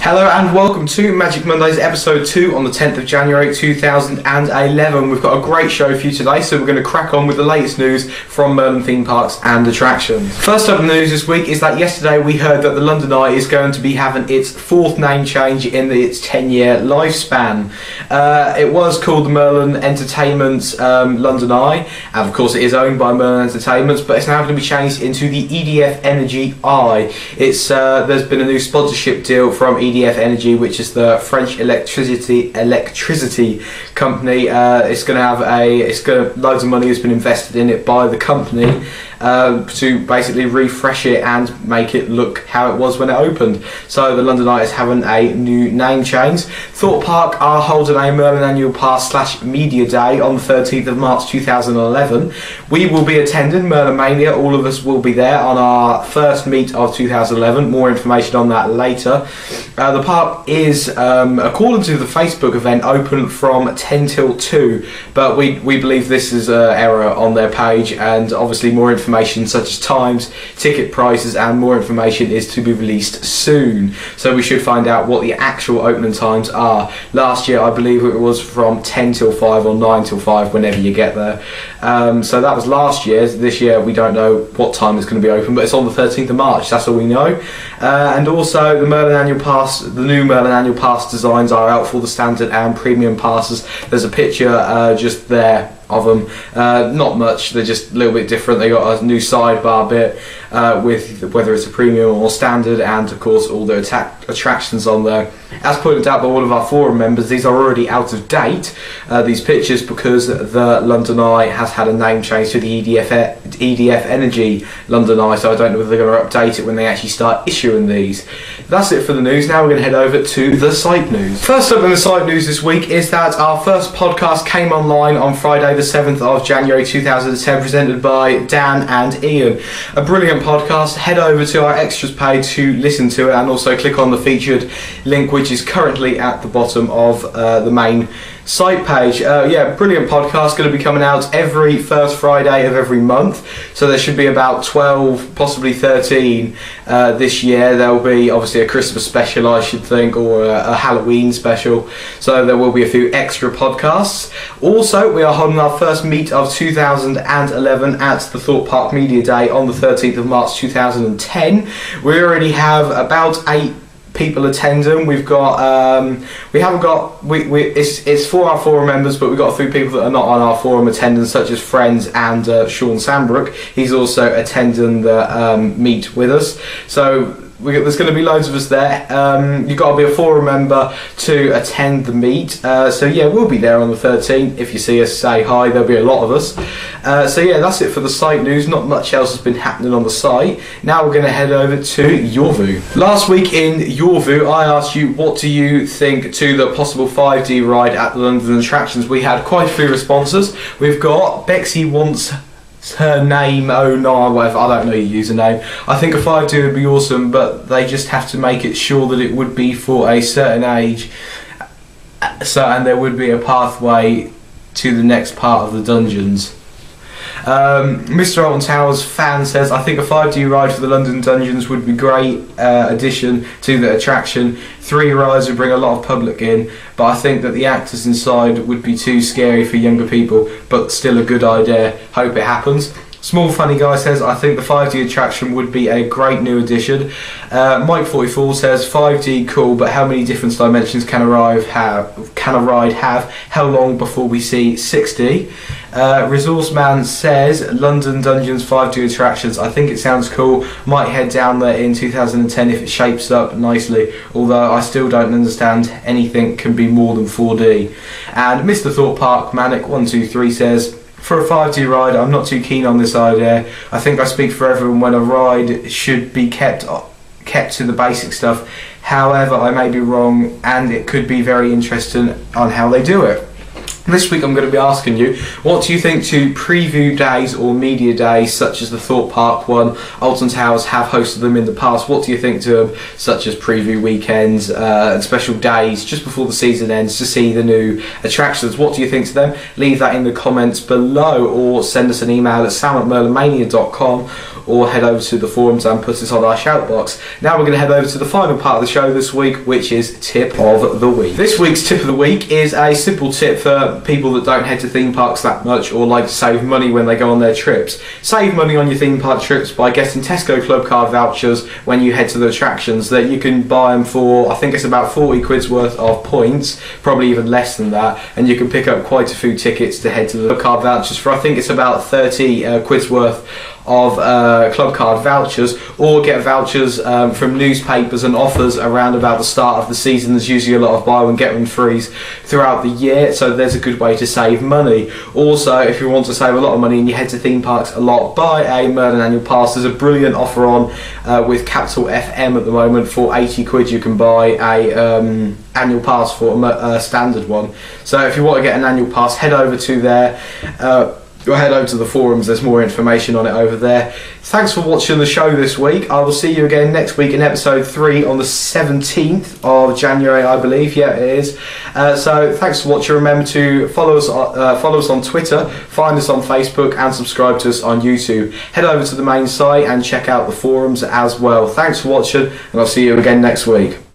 Hello and welcome to Magic Mondays episode 2 on the 10th of January 2011. We've got a great show for you today, so we're going to crack on with the latest news from Merlin theme parks and attractions. First up in the news this week is that yesterday we heard that the London Eye is going to be having its 4th name change in its 10-year lifespan. It was called the Merlin Entertainments London Eye, and of course it is owned by Merlin Entertainments, but it's now going to be changed into the EDF Energy Eye. There's been a new sponsorship deal from EDF Energy, which is the French electricity company. It's going to have loads of money has been invested in it by the company to basically refresh it and make it look how it was when it opened. So the London Eye is having a new name change. Thorpe Park are holding a Merlin Annual Pass / Media Day on the 13th of March 2011. We will be attending Merlin Mania. All of us will be there on our first meet of 2011. More information on that later. The park is, according to the Facebook event, open from 10 till 2, but we believe this is an error on their page, and obviously more information such as times, ticket prices and more information is to be released soon, so we should find out what the actual opening times are. Last year I believe it was from 10 till 5 or 9 till 5 whenever you get there, so that was last year. This year we don't know what time it's going to be open, but it's on the 13th of March, that's all we know. And also the Merlin Annual Pass, the new Merlin Annual Pass designs are out for the standard and premium passes. There's a picture just there of them, not much, they're just a little bit different. They got a new sidebar bit with whether it's a premium or standard, and of course all the attractions on there. As pointed out by all of our forum members, these are already out of date, these pictures, because the London Eye has had a name change to the EDF Energy London Eye, so I don't know whether they're going to update it when they actually start issuing these. That's it for the news. Now we're going to head over to the site news. First up in the site news this week is that our first podcast came online on Friday the 7th of January 2010, presented by Dan and Ian. A brilliant podcast. Head over to our extras page to listen to it, and also click on the featured link, which is currently at the bottom of the main site page. Brilliant podcast, going to be coming out every first Friday of every month, so there should be about 12, possibly 13 this year. There will be obviously a Christmas special, I should think, or a Halloween special, so there will be a few extra podcasts. Also, we are holding our first meet of 2011 at the Thorpe Park Media Day on the 13th of March 2010. We already have about 8 people attending. We've got it's for our forum members, but we've got a few people that are not on our forum attending, such as friends and Sean Sambrook. He's also attending the meet with us, so there's going to be loads of us there. You've got to be a forum member to attend the meet, so yeah, we'll be there on the 13th. If you see us, say hi. There'll be a lot of us. So yeah, that's it for the site news. Not much else has been happening on the site. Now we're going to head over to Yorvu. Last week in Yorvu, I asked you, what do you think to the possible 5D ride at the London attractions? We had quite a few responses. We've got Bexy wants her name, oh no, whatever, I don't know your username. I think a 5D would be awesome, but they just have to make it sure that it would be for a certain age, and there would be a pathway to the next part of the dungeons. Mr. Alton Towers fan says, I think a 5D ride for the London Dungeons would be a great addition to the attraction. 3 rides would bring a lot of public in, but I think that the actors inside would be too scary for younger people, but still a good idea. Hope it happens. Small Funny Guy says, I think the 5D attraction would be a great new addition. Mike44 says, 5D cool, but how many different dimensions can a ride have? How long before we see 6D? Resource Man says, London Dungeons 5D attractions, I think it sounds cool. Might head down there in 2010 if it shapes up nicely, although I still don't understand anything can be more than 4D. And Mr. Thorpe Park Manic 123 says, for a 5D ride, I'm not too keen on this idea. I think I speak for everyone when a ride should be kept to the basic stuff. However, I may be wrong, and it could be very interesting on how they do it. This week I'm going to be asking you, what do you think to preview days or media days such as the Thorpe Park one? Alton Towers have hosted them in the past. What do you think to them, such as preview weekends and special days just before the season ends to see the new attractions? What do you think to them? Leave that in the comments below, or send us an email at sam@merlinmania.com, or head over to the forums and put it on our shout box. Now we're going to head over to the final part of the show this week, which is Tip of the Week. This week's Tip of the Week is a simple tip for people that don't head to theme parks that much or like to save money when they go on their trips. Save money on your theme park trips by getting Tesco Club Card vouchers when you head to the attractions. That you can buy them for, I think it's about 40 quid's worth of points, probably even less than that, and you can pick up quite a few tickets to head to the card vouchers for, I think it's about 30 quid's worth of club card vouchers, or get vouchers from newspapers and offers around about the start of the season. There's usually a lot of buy one get one frees throughout the year, so there's a good way to save money. Also, if you want to save a lot of money and you head to theme parks a lot, buy a Merlin annual pass. There's a brilliant offer on with Capital FM at the moment. For 80 quid you can buy a annual pass for a standard one. So if you want to get an annual pass, head over to there. Or head over to the forums, there's more information on it over there. Thanks for watching the show this week. I will see you again next week in episode 3 on the 17th of January, I believe. Yeah, it is. So thanks for watching. Remember to follow us on Twitter, find us on Facebook, and subscribe to us on YouTube. Head over to the main site and check out the forums as well. Thanks for watching, and I'll see you again next week.